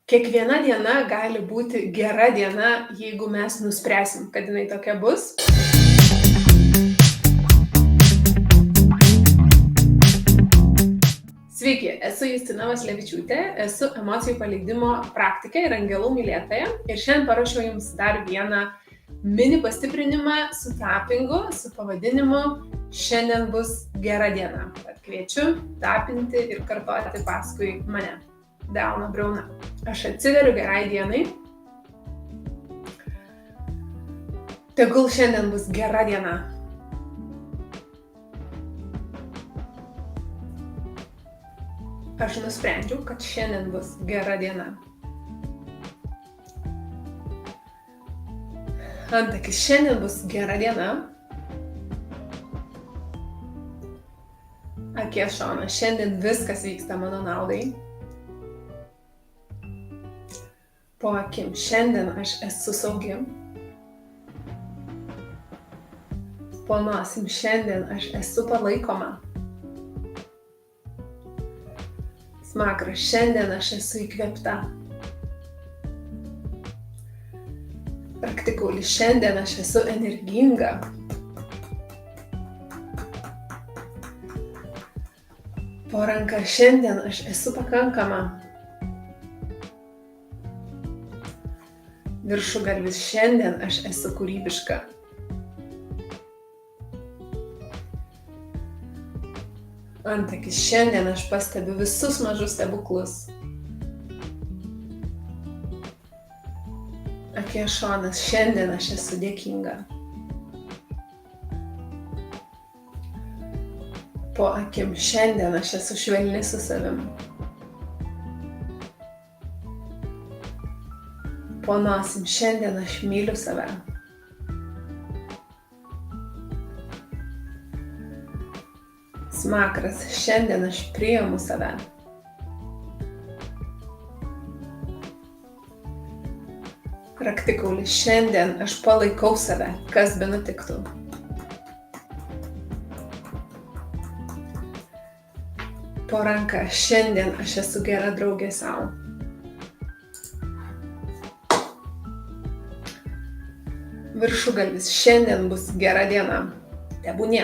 Kiekviena diena gali būti gera diena, jeigu mes nuspręsim, kad jinai tokia bus. Sveiki, esu Justina Vaslevičiūtė, esu emocijų paleidimo praktikė ir angelų mylėtoja. Ir šiandien paruošiau Jums dar vieną mini pastiprinimą su tapingu, su pavadinimu Šiandien bus gera diena. Tad kviečiu tapinti ir kartoti paskui mane. Delno briauna. Aš atsiveriu gerai dienai. Tegul šiandien bus gera diena. Aš nusprendžiau, kad šiandien bus gera diena. Antakis, šiandien bus gera diena. Akies šonas, šiandien viskas vyksta mano naudai. Po akim, šiandien aš esu saugi. Po nosim, šiandien aš esu palaikoma. Smakras, šiandien aš esu įkvėpta. Raktikaulis, šiandien aš esu energinga. Po ranka, šiandien aš esu pakankama. Viršugalvis, šiandien aš esu kūrybiška. Antakis, šiandien aš pastebiu visus mažus stebuklus. Akies šonas, šiandien aš esu dėkinga. Po akim, šiandien aš esu švelni su savim. Po nosim, šiandien aš myliu save. Smakras, šiandien aš priimu save. Raktikaulis, šiandien aš palaikau save, kas be nutiktų. Po ranka, šiandien aš esu gera draugė sau. Viršugalvis, šiandien bus gera diena. Tebūnie.